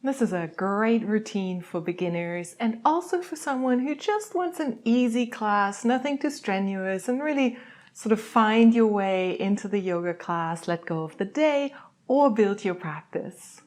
This is a great routine for beginners and also for someone who just wants an easy class, nothing too strenuous, and really sort of find your way into the yoga class, let go of the day, or build your practice.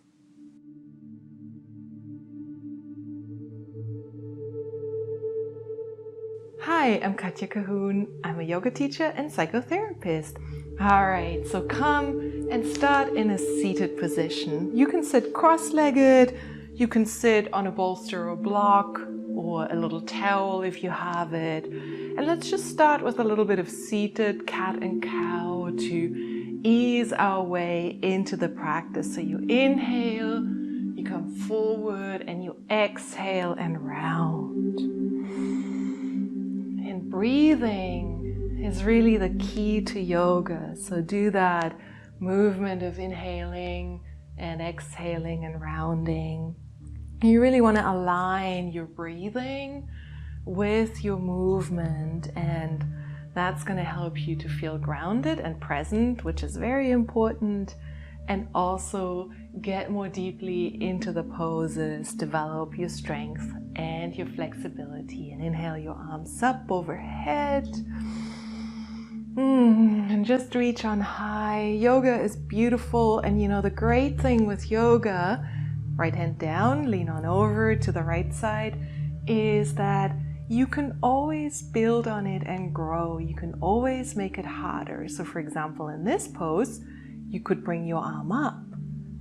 Hi, I'm Katja Cahoon. I'm a yoga teacher and psychotherapist. Alright, so come and start in a seated position. You can sit cross-legged, you can sit on a bolster or block, or a little towel if you have it. And let's just start with a little bit of seated cat and cow to ease our way into the practice. So you inhale, you come forward, and you exhale and round. And breathing is really the key to yoga. So do that movement of inhaling and exhaling and rounding. You really want to align your breathing with your movement, and that's going to help you to feel grounded and present, which is very important, and also get more deeply into the poses, develop your strength and your flexibility. And inhale your arms up overhead. And just reach on high. Yoga is beautiful, and you know the great thing with yoga, right hand down, lean on over to the right side, is that you can always build on it and grow. You can always make it harder. So for example, in this pose, you could bring your arm up.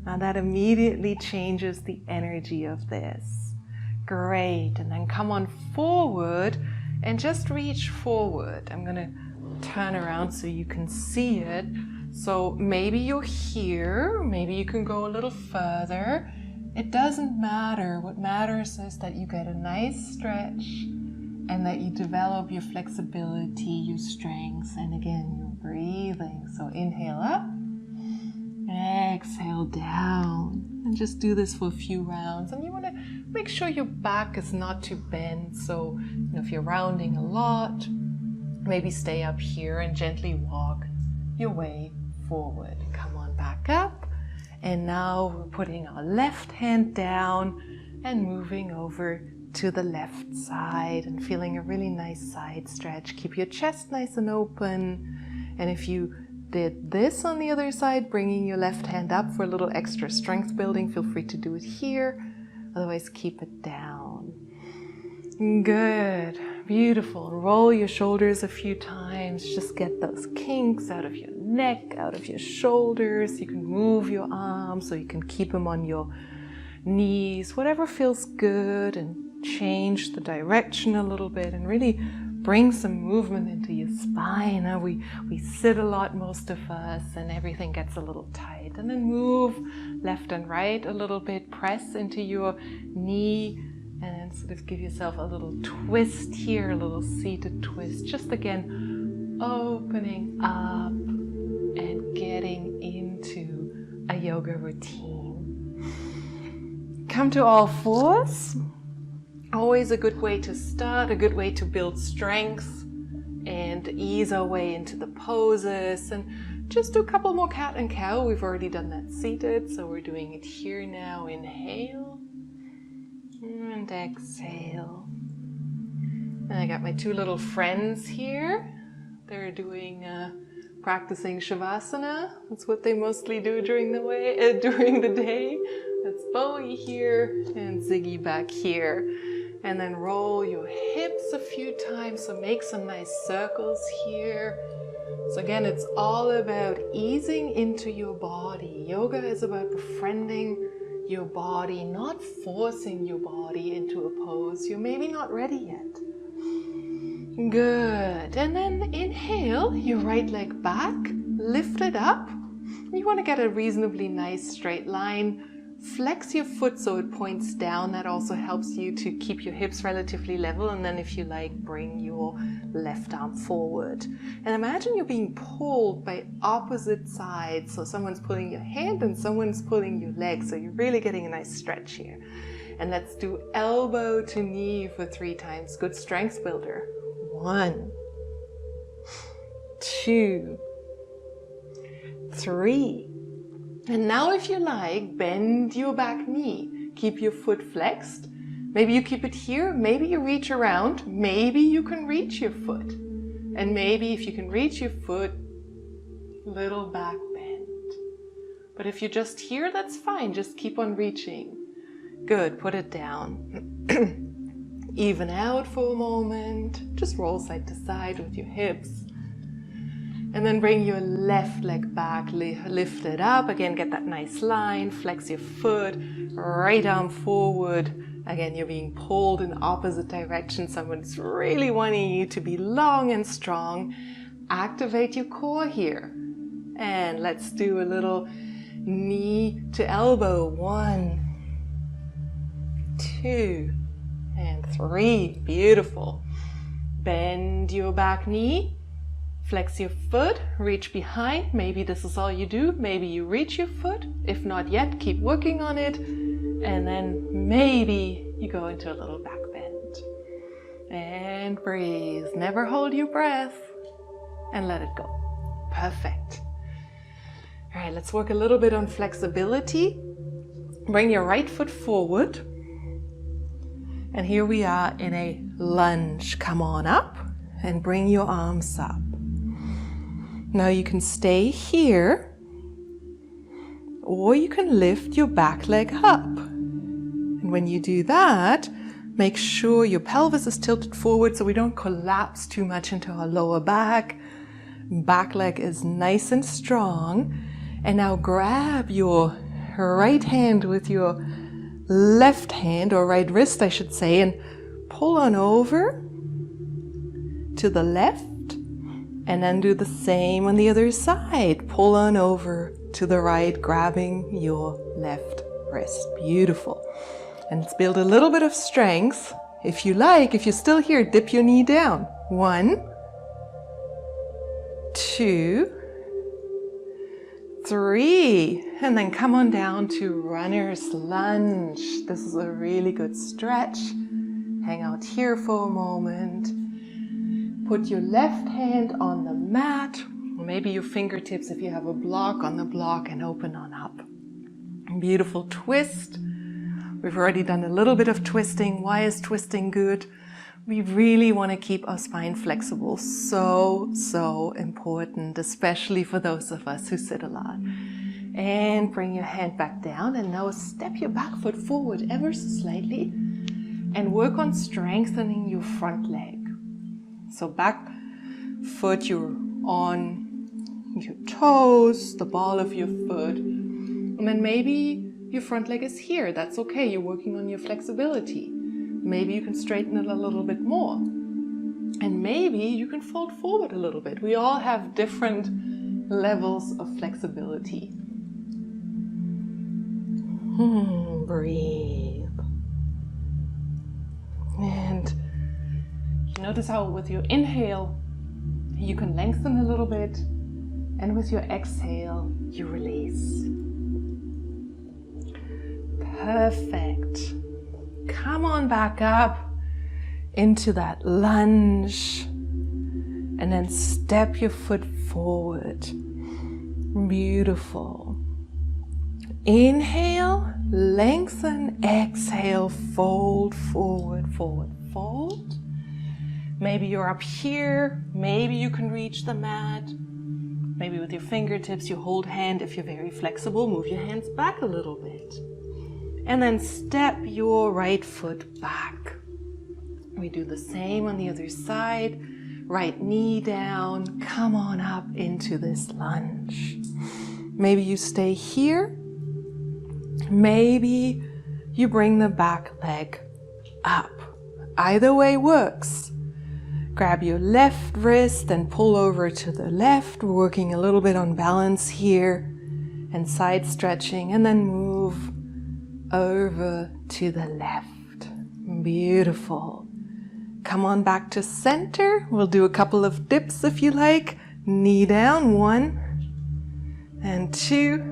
Now that immediately changes the energy of this. Great, and then come on forward and just reach forward. I'm gonna turn around so you can see it. So maybe you're here, maybe you can go a little further. It doesn't matter. What matters is that you get a nice stretch and that you develop your flexibility, your strength, and again, your breathing. So inhale up, exhale down, and just do this for a few rounds. And you want to make sure your back is not too bent. So, if you're rounding a lot, maybe stay up here and gently walk your way forward. Come on back up. And now we're putting our left hand down and moving over to the left side and feeling a really nice side stretch. Keep your chest nice and open. And if you did this on the other side, bringing your left hand up for a little extra strength building, feel free to do it here. Otherwise, keep it down. Good. Beautiful. Roll your shoulders a few times. Just get those kinks out of your neck, out of your shoulders. You can move your arms so you can keep them on your knees, whatever feels good, and change the direction a little bit and really bring some movement into your spine. We sit a lot, most of us, and everything gets a little tight. And then move left and right a little bit. Press into your knee and then sort of give yourself a little twist here, a little seated twist. Just again, opening up and getting into a yoga routine. Come to all fours. Always a good way to start, a good way to build strength and ease our way into the poses. And just do a couple more cat and cow. We've already done that seated, so we're doing it here now. Inhale and exhale. And I got my two little friends here. They're doing practicing Savasana. That's what they mostly do during the day. That's Bowie here and Ziggy back here. And then roll your hips a few times. So make some nice circles here. So again, it's all about easing into your body. Yoga is about befriending your body, not forcing your body into a pose you're maybe not ready yet. Good. And then inhale your right leg back, lift it up. You want to get a reasonably nice straight line. Flex your foot so it points down. That also helps you to keep your hips relatively level. And then if you like, bring your left arm forward. And imagine you're being pulled by opposite sides. So someone's pulling your hand and someone's pulling your leg. So you're really getting a nice stretch here. And let's do elbow to knee for 3 times. Good strength builder. 1, 2, 3. And now if you like, bend your back knee. keep your foot flexed. Maybe you keep it here, maybe you reach around, maybe you can reach your foot. And maybe if you can reach your foot, little back bend. But if you're just here, that's fine, just keep on reaching. Good, put it down. Even out for a moment, just roll side to side with your hips. And then bring your left leg back, lift it up. Again, get that nice line, flex your foot, right arm forward. Again, you're being pulled in opposite direction. Someone's really wanting you to be long and strong. Activate your core here. And let's do a little knee to elbow. 1, 2, and 3. Beautiful. Bend your back knee. Flex your foot, reach behind. Maybe this is all you do. Maybe you reach your foot. If not yet, keep working on it. And then maybe you go into a little back bend. And breathe. Never hold your breath. And let it go. Perfect. All right, let's work a little bit on flexibility. Bring your right foot forward. And here we are in a lunge. Come on up and bring your arms up. Now you can stay here, or you can lift your back leg up. And when you do that, make sure your pelvis is tilted forward so we don't collapse too much into our lower back. Back leg is nice and strong. And now grab your right hand with your left hand, or right wrist I should say, and pull on over to the left. And then do the same on the other side. Pull on over to the right, grabbing your left wrist. Beautiful. And let's build a little bit of strength. If you like, if you're still here, dip your knee down. 1, 2, 3. And then come on down to runner's lunge. This is a really good stretch. Hang out here for a moment. Put your left hand on the mat, or maybe your fingertips if you have a block on the block, and open on up. Beautiful twist. We've already done a little bit of twisting. Why is twisting good? We really want to keep our spine flexible. So important, especially for those of us who sit a lot. And bring your hand back down, and now step your back foot forward ever so slightly and work on strengthening your front leg. So back foot, you're on your toes, the ball of your foot, and then maybe your front leg is here. That's okay, you're working on your flexibility. Maybe you can straighten it a little bit more. And maybe you can fold forward a little bit. We all have different levels of flexibility. Breathe. And notice how with your inhale, you can lengthen a little bit, and with your exhale, you release. Perfect. Come on back up into that lunge, and then step your foot forward. Beautiful. Inhale, lengthen, exhale, fold forward, forward, fold. Maybe you're up here, maybe you can reach the mat. Maybe with your fingertips you hold hand. If you're very flexible, move your hands back a little bit. And then step your right foot back. We do the same on the other side. Right knee down, come on up into this lunge. Maybe you stay here. Maybe you bring the back leg up. Either way works. Grab your left wrist and pull over to the left. We're working a little bit on balance here and side stretching, and then move over to the left. Beautiful. Come on back to center. We'll do a couple of dips if you like. Knee down, 1 and 2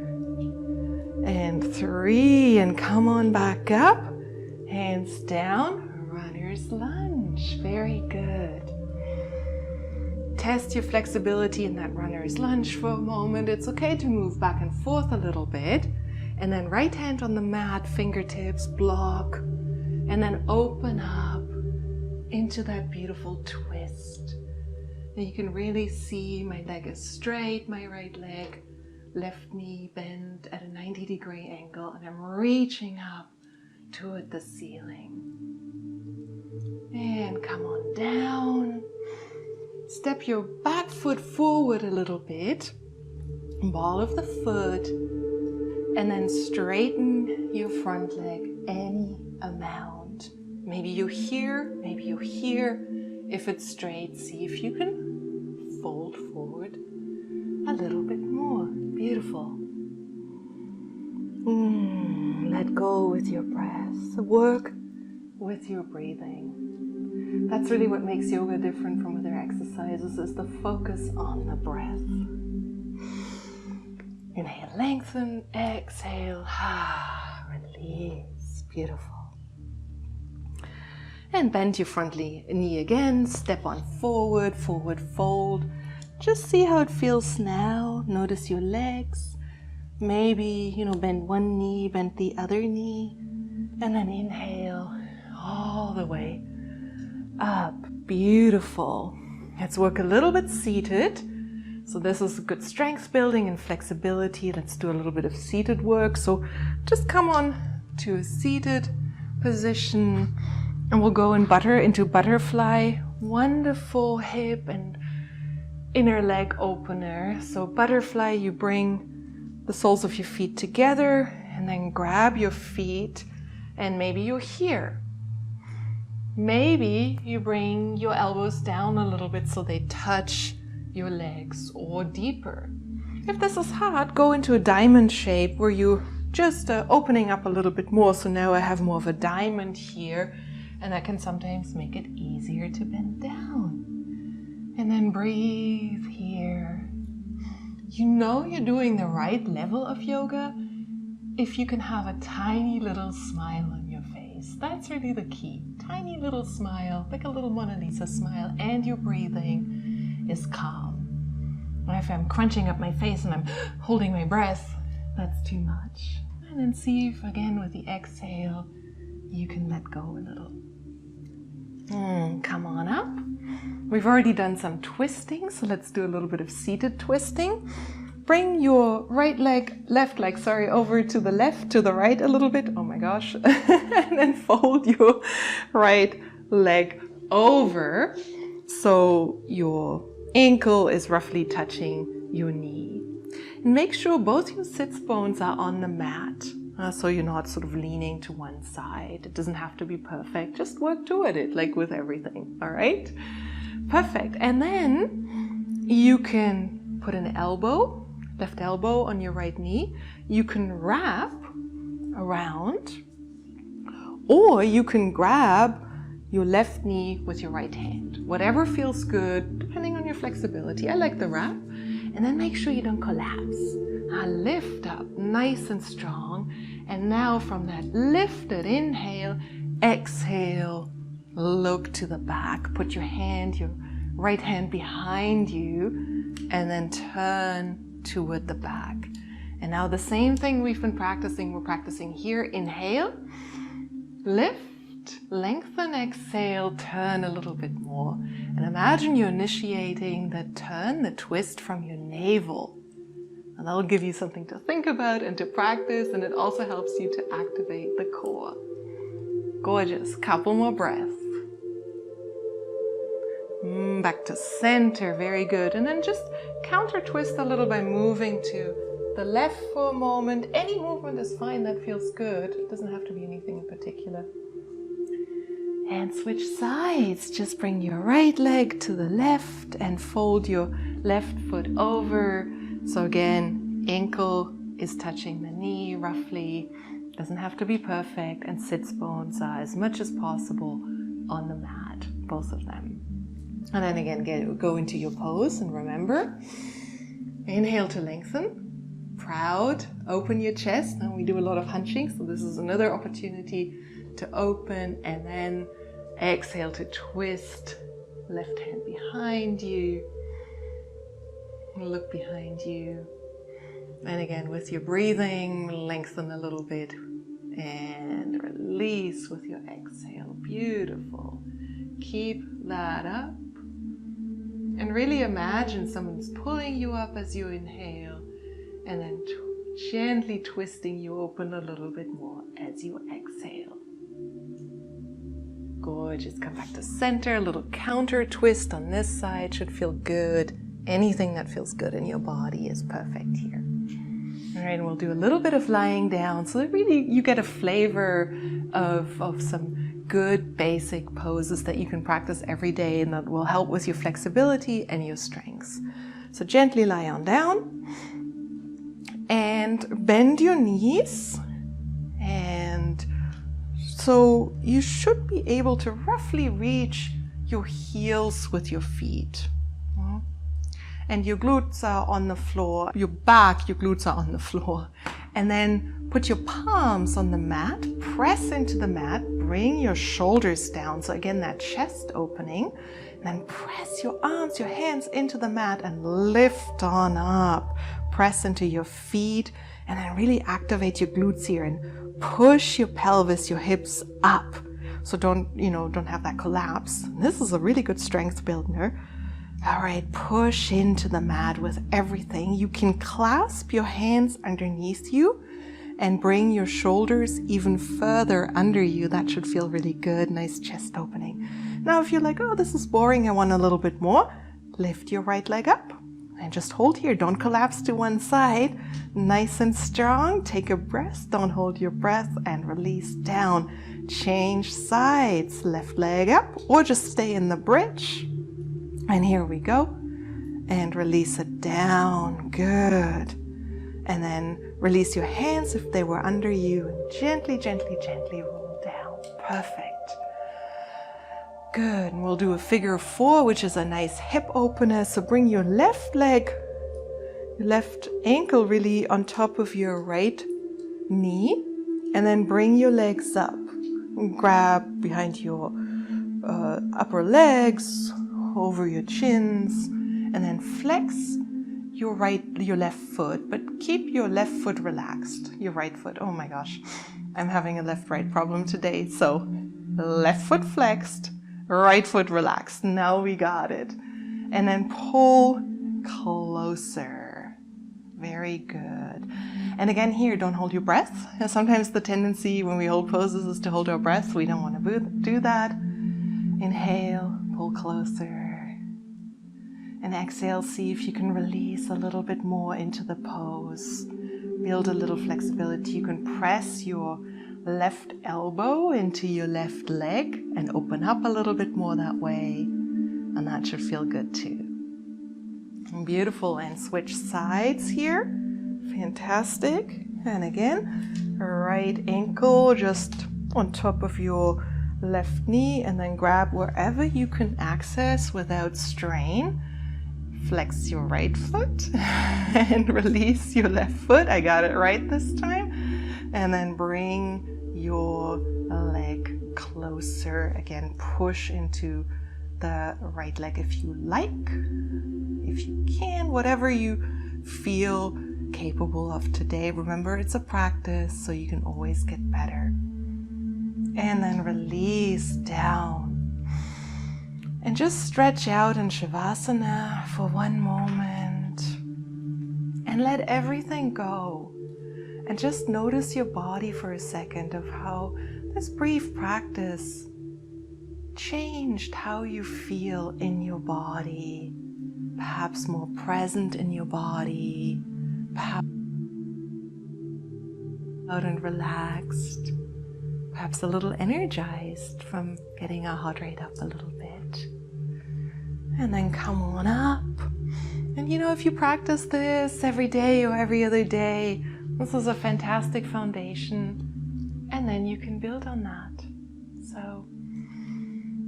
and 3, and come on back up. Hands down, runner's lunge. Very good. Test your flexibility in that runner's lunge for a moment. It's okay to move back and forth a little bit. And then right hand on the mat, fingertips, block, and then open up into that beautiful twist. And you can really see my leg is straight, my right leg, left knee bent at a 90-degree angle, and I'm reaching up toward the ceiling. And come on down. Step your back foot forward a little bit, ball of the foot, and then straighten your front leg any amount. Maybe you're here, maybe you're here. If it's straight, see if you can fold forward a little bit more. Beautiful. Let go with your breath. Work with your breathing. That's really what makes yoga different from other exercises, is the focus on the breath. Inhale, lengthen, exhale, release. Beautiful. And bend your front knee again, step on forward, forward fold. Just see how it feels now. Notice your legs. Maybe, bend one knee, bend the other knee. And then inhale all the way up. Beautiful. Let's work a little bit seated. So this is good strength building and flexibility. Let's do a little bit of seated work. So just come on to a seated position. And we'll go into butterfly. Wonderful hip and inner leg opener. So butterfly, you bring the soles of your feet together and then grab your feet, and maybe you're here. Maybe you bring your elbows down a little bit so they touch your legs, or deeper. If this is hard, go into a diamond shape where you just opening up a little bit more. So now I have more of a diamond here, and that can sometimes make it easier to bend down. And then breathe here. You know you're doing the right level of yoga if you can have a tiny little smile on your face. That's really the key. Tiny little smile, like a little Mona Lisa smile, and your breathing is calm. If I'm crunching up my face and I'm holding my breath, that's too much. And then see if again with the exhale, you can let go a little. Come on up. We've already done some twisting, so let's do a little bit of seated twisting. Bring your left leg, over to the left, to the right a little bit. Oh my gosh. And then fold your right leg over so your ankle is roughly touching your knee. And make sure both your sits bones are on the mat. So you're not sort of leaning to one side. It doesn't have to be perfect. Just work toward it, like with everything. All right? Perfect. And then you can put an elbow, left elbow on your right knee. You can wrap around, or you can grab your left knee with your right hand. Whatever feels good, depending on your flexibility. I like the wrap. And then make sure you don't collapse. Lift up nice and strong. And now from that lifted inhale, exhale, look to the back. Put your right hand behind you and then turn toward the back. And now the same thing we've been practicing, we're practicing here. Inhale, lift, lengthen, exhale, turn a little bit more. And imagine you're initiating the turn, the twist from your navel. And that'll give you something to think about and to practice, and it also helps you to activate the core. Gorgeous. Couple more breaths. Back to center. Very good. And then just counter twist a little by moving to the left for a moment. Any movement is fine that feels good. It doesn't have to be anything in particular. And switch sides. Just bring your right leg to the left and fold your left foot over. So again, ankle is touching the knee roughly. Doesn't have to be perfect. And sits bones are as much as possible on the mat, both of them. And then again, go into your pose, and remember, inhale to lengthen. Proud, open your chest. Now we do a lot of hunching, so this is another opportunity to open, and then exhale to twist. Left hand behind you. Look behind you. And again, with your breathing, lengthen a little bit and release with your exhale. Beautiful. Keep that up. And really imagine someone's pulling you up as you inhale and then gently twisting you open a little bit more as you exhale. Gorgeous. Come back to center. A little counter twist on this side should feel good. Anything that feels good in your body is perfect here. All right, and we'll do a little bit of lying down so that really you get a flavor of some good basic poses that you can practice every day and that will help with your flexibility and your strengths. So gently lie on down and bend your knees, and so you should be able to roughly reach your heels with your feet. And your glutes are on the floor, your back, your glutes are on the floor. And then put your palms on the mat, press into the mat, bring your shoulders down. So again, that chest opening. And then press your arms, your hands into the mat and lift on up. Press into your feet and then really activate your glutes here and push your pelvis, your hips up. So don't have that collapse. This is a really good strength builder. All right, push into the mat with everything. You can clasp your hands underneath you and bring your shoulders even further under you. That should feel really good. Nice chest opening. Now, if you're like, oh, this is boring, I want a little bit more, lift your right leg up and just hold here. Don't collapse to one side. Nice and strong. Take a breath. Don't hold your breath and release down. Change sides. Left leg up or just stay in the bridge. And here we go. And release it down. Good. And then release your hands if they were under you. And gently, gently, gently roll down. Perfect. Good. And we'll do a figure 4, which is a nice hip opener. So bring your left leg, your left ankle really on top of your right knee. And then bring your legs up. And grab behind your upper legs, over your chins, and then flex your left foot, but keep your left foot relaxed. Your right foot, oh my gosh, I'm having a left-right problem today. So left foot flexed, right foot relaxed. Now we got it. And then pull closer. Very good. And again here, don't hold your breath. Sometimes the tendency when we hold poses is to hold our breath. We don't want to do that. Inhale, pull closer. And exhale, see if you can release a little bit more into the pose. Build a little flexibility. You can press your left elbow into your left leg and open up a little bit more that way. And that should feel good too. Beautiful. And switch sides here. Fantastic. And again, right ankle just on top of your left knee, and then grab wherever you can access without strain. Flex your right foot and release your left foot. I got it right this time. And then bring your leg closer. Again, push into the right leg if you like. If you can, whatever you feel capable of today. Remember, it's a practice, so you can always get better. And then release down. And just stretch out in Savasana for one moment. And let everything go. And just notice your body for a second of how this brief practice changed how you feel in your body. Perhaps more present in your body. Perhaps out and relaxed. Perhaps a little energized from getting our heart rate up a little bit. And then come on up. And if you practice this every day or every other day, this is a fantastic foundation. And then you can build on that. So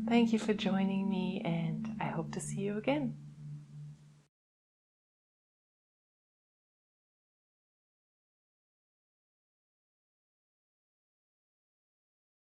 thank you for joining me, and I hope to see you again.